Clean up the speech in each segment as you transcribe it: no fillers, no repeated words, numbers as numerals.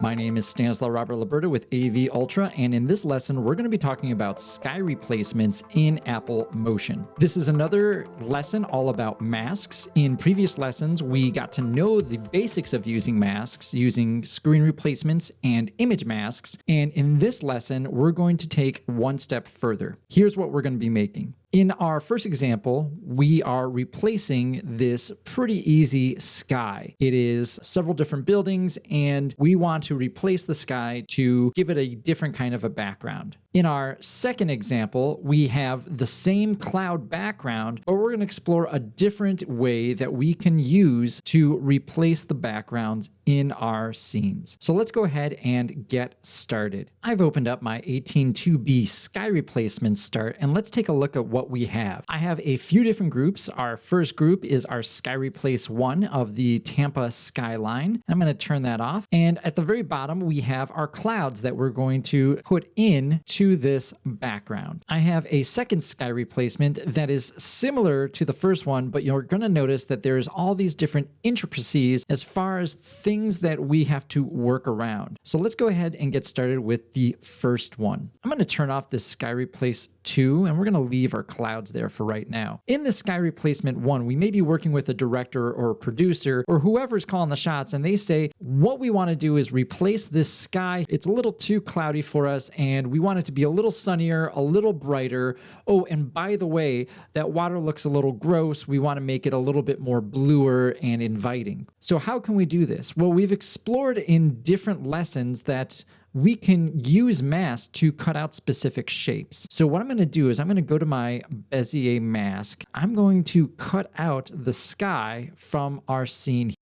My name is Stanislaw Robert Liberta with AV Ultra, and in this lesson, we're going to be talking about sky replacements in Apple Motion. This is another lesson all about masks. In previous lessons, we got to know the basics of using masks, using screen replacements and image masks, and in this lesson, we're going to take one step further. Here's what we're going to be making. In our first example, we are replacing this pretty easy sky. It is several different buildings, and we want to replace the sky to give it a different kind of a background. In our second example, we have the same cloud background, but we're going to explore a different way that we can use to replace the backgrounds in our scenes. So let's go ahead and get started. I've opened up my 18.2B sky replacement start, and let's take a look at what we have. I have a few different groups. Our first group is our sky replace 1 of the Tampa skyline. I'm going to turn that off. And at the very bottom, we have our clouds that we're going to put in to this background. I have a second sky replacement that is similar to the first one, but you're going to notice that there's all these different intricacies as far as things that we have to work around. So let's go ahead and get started with the first one. I'm going to turn off this sky replace 2, and we're going to leave our clouds there for right now. In the sky replacement 1, we may be working with a director or a producer or whoever's calling the shots, and they say, what we want to do is replace this sky. It's a little too cloudy for us, and we want it to be a little sunnier, a little brighter. Oh, and by the way, that water looks a little gross. We want to make it a little bit more bluer and inviting. So how can we do this? Well, we've explored in different lessons that we can use masks to cut out specific shapes. So what I'm going to do is I'm going to go to my Bezier mask. I'm going to cut out the sky from our scene.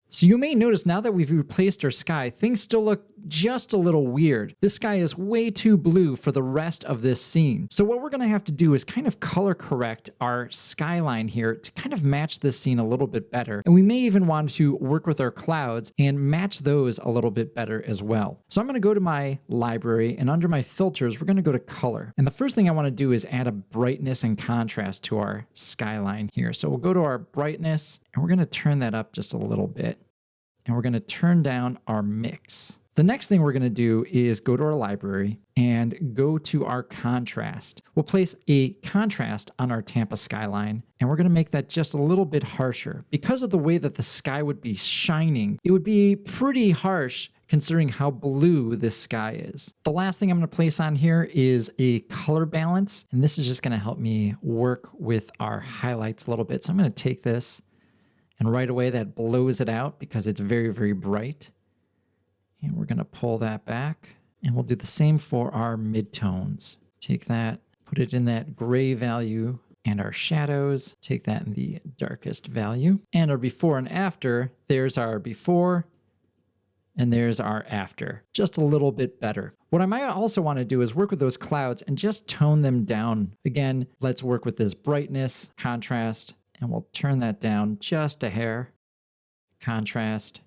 So you may notice now that we've replaced our sky, things still look just a little weird. This sky is way too blue for the rest of this scene. So what we're going to have to do is kind of color correct our skyline here to kind of match this scene a little bit better. And we may even want to work with our clouds and match those a little bit better as well. So I'm going to go to my library, and under my filters, we're going to go to color. And the first thing I want to do is add a brightness and contrast to our skyline here. So we'll go to our brightness, and we're going to turn that up just a little bit. And we're going to turn down our mix. The next thing we're going to do is go to our library and go to our contrast. We'll place a contrast on our Tampa skyline, and we're going to make that just a little bit harsher. Because of the way that the sky would be shining, it would be pretty harsh considering how blue this sky is. The last thing I'm going to place on here is a color balance, and this is just going to help me work with our highlights a little bit. So I'm going to take this, and right away that blows it out because it's very, very bright. And we're going to pull that back. And we'll do the same for our midtones. Take that, put it in that gray value, and our shadows, take that in the darkest value. And our before and after, there's our before, and there's our after. Just a little bit better. What I might also want to do is work with those clouds and just tone them down. Again, let's work with this brightness, contrast, and we'll turn that down just a hair, contrast.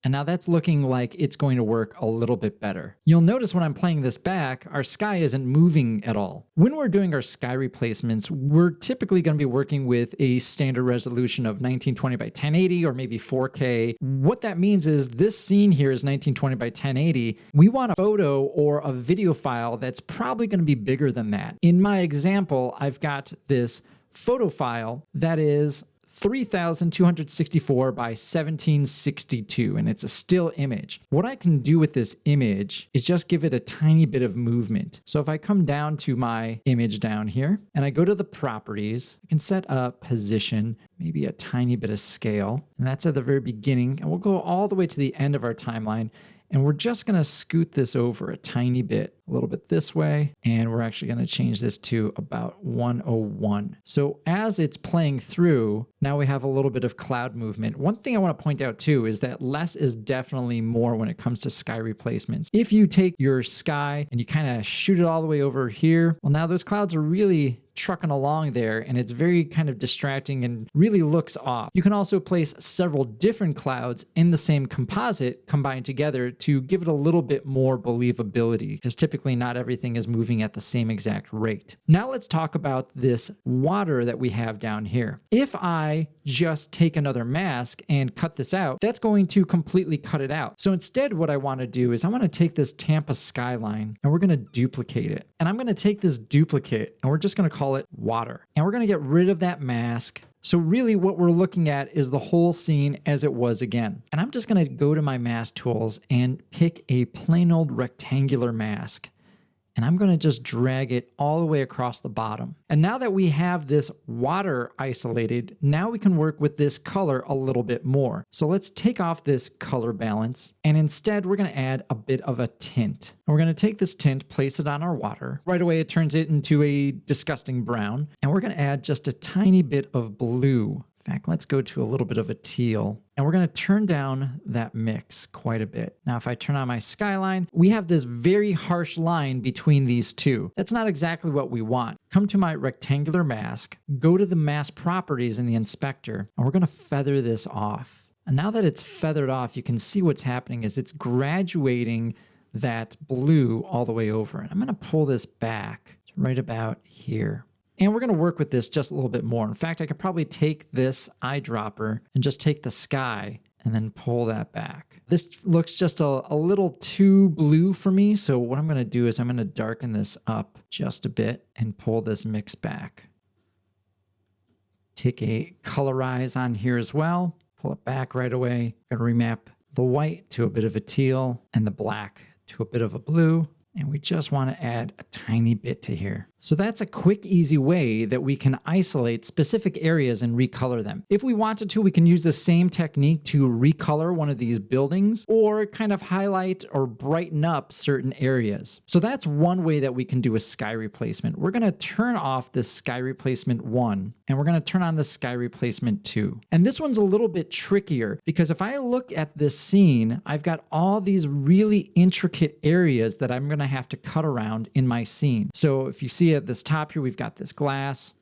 And now that's looking like it's going to work a little bit better. You'll notice when I'm playing this back, our sky isn't moving at all. When we're doing our sky replacements, we're typically going to be working with a standard resolution of 1920 by 1080 or maybe 4K. What that means is this scene here is 1920 by 1080. We want a photo or a video file that's probably going to be bigger than that. In my example, I've got this photo file that is 3,264 by 1762, and it's a still image. What I can do with this image is just give it a tiny bit of movement. So if I come down to my image down here, and I go to the properties, I can set a position, maybe a tiny bit of scale, and that's at the very beginning, and we'll go all the way to the end of our timeline. And we're just going to scoot this over a tiny bit, a little bit this way, and we're actually going to change this to about 101. So as it's playing through, now we have a little bit of cloud movement. One thing I want to point out too is that less is definitely more when it comes to sky replacements. If you take your sky and you kind of shoot it all the way over here, well, now those clouds are really trucking along there, and it's very kind of distracting and really looks off. You can also place several different clouds in the same composite combined together to give it a little bit more believability, because typically typically not everything is moving at the same exact rate. Now let's talk about this water that we have down here. If I just take another mask and cut this out, that's going to completely cut it out. So instead, what I want to do is I want to take this Tampa skyline and we're going to duplicate it. And I'm going to take this duplicate and we're just going to call it water. And we're going to get rid of that mask. So really what we're looking at is the whole scene as it was again. And I'm just going to go to my mask tools and pick a plain old rectangular mask. And I'm going to just drag it all the way across the bottom. And now that we have this water isolated, now we can work with this color a little bit more. So let's take off this color balance. And instead, we're going to add a bit of a tint. And we're going to take this tint, place it on our water. Right away, it turns it into a disgusting brown. And we're going to add just a tiny bit of blue. In fact, let's go to a little bit of a teal. And we're going to turn down that mix quite a bit. Now, if I turn on my skyline, we have this very harsh line between these two. That's not exactly what we want. Come to my rectangular mask, go to the mask properties in the inspector, and we're going to feather this off. And now that it's feathered off, you can see what's happening is it's graduating that blue all the way over. And I'm going to pull this back to right about here. And we're going to work with this just a little bit more. In fact, I could probably take this eyedropper and just take the sky and then pull that back. This looks just a little too blue for me. So what I'm going to do is I'm going to darken this up just a bit and pull this mix back. Take a colorize on here as well. Pull it back right away. I'm going to remap the white to a bit of a teal and the black to a bit of a blue. And we just want to add a tiny bit to here. So that's a quick, easy way that we can isolate specific areas and recolor them. If we wanted to, we can use the same technique to recolor one of these buildings or kind of highlight or brighten up certain areas. So that's one way that we can do a sky replacement. We're going to turn off this sky replacement 1 and we're going to turn on the sky replacement 2. And this one's a little bit trickier because if I look at this scene, I've got all these really intricate areas that I'm going to have to cut around in my scene. So if you see at this top here, we've got this glass.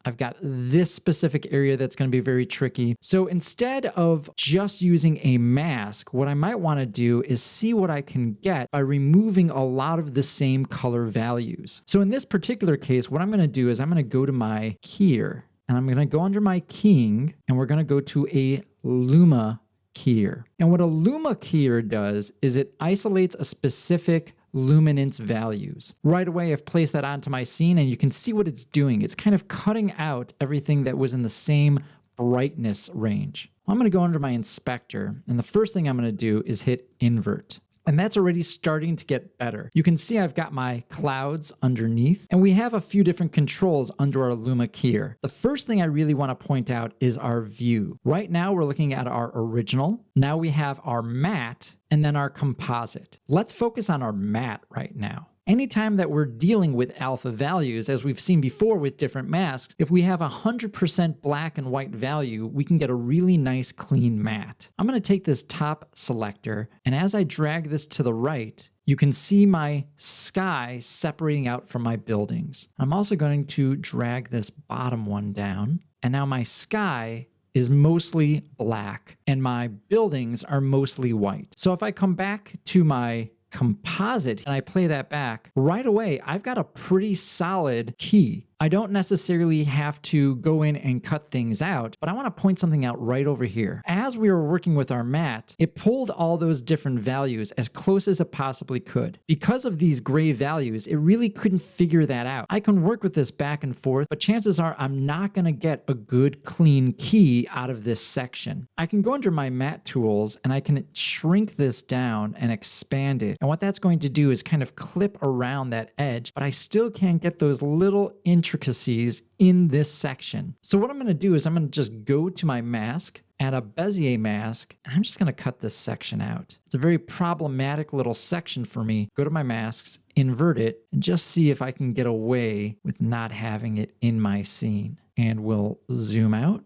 I've got this specific area that's going to be very tricky. So instead of just using a mask, what I might want to do is see what I can get by removing a lot of the same color values. So in this particular case, what I'm going to do is I'm going to go to my keyer and I'm going to go under my keying and we're going to go to a Luma Keyer. And what a Luma Keyer does is it isolates a specific luminance values. Right away, I've placed that onto my scene and you can see what it's doing. It's kind of cutting out everything that was in the same brightness range. I'm going to go under my inspector and the first thing I'm going to do is hit invert. And that's already starting to get better. You can see I've got my clouds underneath and we have a few different controls under our Luma Keyer. The first thing I really want to point out is our view. Right now we're looking at our original. Now we have our matte and then our composite. Let's focus on our matte right now. Anytime that we're dealing with alpha values, as we've seen before with different masks, if we have 100% black and white value, we can get a really nice clean matte. I'm going to take this top selector, and as I drag this to the right, you can see my sky separating out from my buildings. I'm also going to drag this bottom one down, and now my sky is mostly black, and my buildings are mostly white. So if I come back to my composite and I play that back, right away, I've got a pretty solid key. I don't necessarily have to go in and cut things out, but I want to point something out right over here. As we were working with our matte, it pulled all those different values as close as it possibly could. Because of these gray values, it really couldn't figure that out. I can work with this back and forth, but chances are I'm not going to get a good clean key out of this section. I can go under my matte tools and I can shrink this down and expand it. And what that's going to do is kind of clip around that edge, but I still can't get those little intricacies in this section. So what I'm going to do is I'm going to just go to my mask, add a bezier mask, and I'm just going to cut this section out. It's a very problematic little section for me. Go to my masks, invert it, and just see if I can get away with not having it in my scene. And we'll zoom out.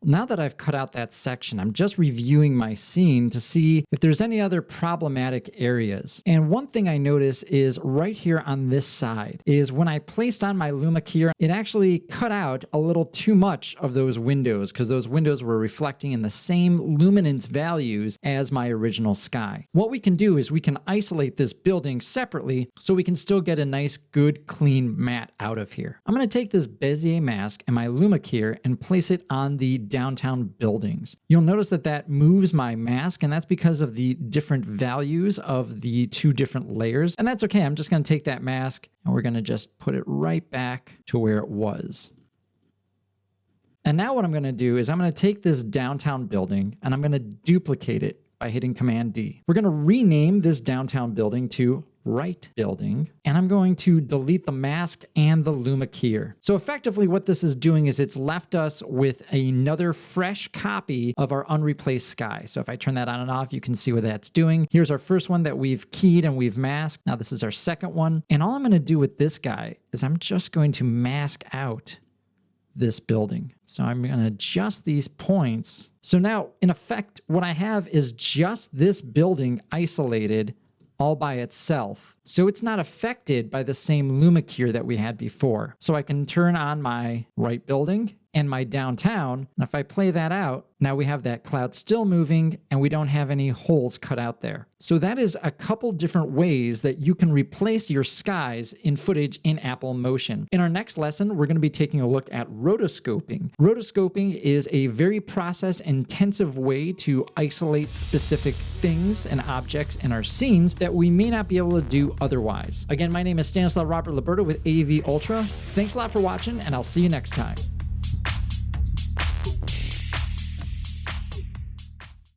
Now that I've cut out that section, I'm just reviewing my scene to see if there's any other problematic areas. And one thing I notice is right here on this side is when I placed on my Luma Keyer, it actually cut out a little too much of those windows because those windows were reflecting in the same luminance values as my original sky. What we can do is we can isolate this building separately so we can still get a nice, good, clean matte out of here. I'm going to take this bezier mask and my Luma Keyer and place it on the downtown buildings. You'll notice that that moves my mask, and that's because of the different values of the two different layers. And that's okay. I'm just going to take that mask and we're going to just put it right back to where it was. And now what I'm going to do is I'm going to take this downtown building and I'm going to duplicate it by hitting Command D. We're going to rename this downtown building to Right Building, and I'm going to delete the mask and the Luma Keyer. So effectively what this is doing is it's left us with another fresh copy of our unreplaced sky. So if I turn that on and off, you can see what that's doing. Here's our first one that we've keyed and we've masked. Now this is our second one. And all I'm going to do with this guy is I'm just going to mask out this building. So I'm going to adjust these points. So now in effect, what I have is just this building isolated all by itself. So it's not affected by the same Luma Keyer that we had before. So I can turn on my right building and my downtown. And if I play that out, now we have that cloud still moving and we don't have any holes cut out there. So that is a couple different ways that you can replace your skies in footage in Apple Motion. In our next lesson, we're going to be taking a look at rotoscoping. Rotoscoping is a very process-intensive way to isolate specific things and objects in our scenes that we may not be able to do otherwise. Again, my name is Stanislav Robert Liberta with AV Ultra. Thanks a lot for watching, and I'll see you next time.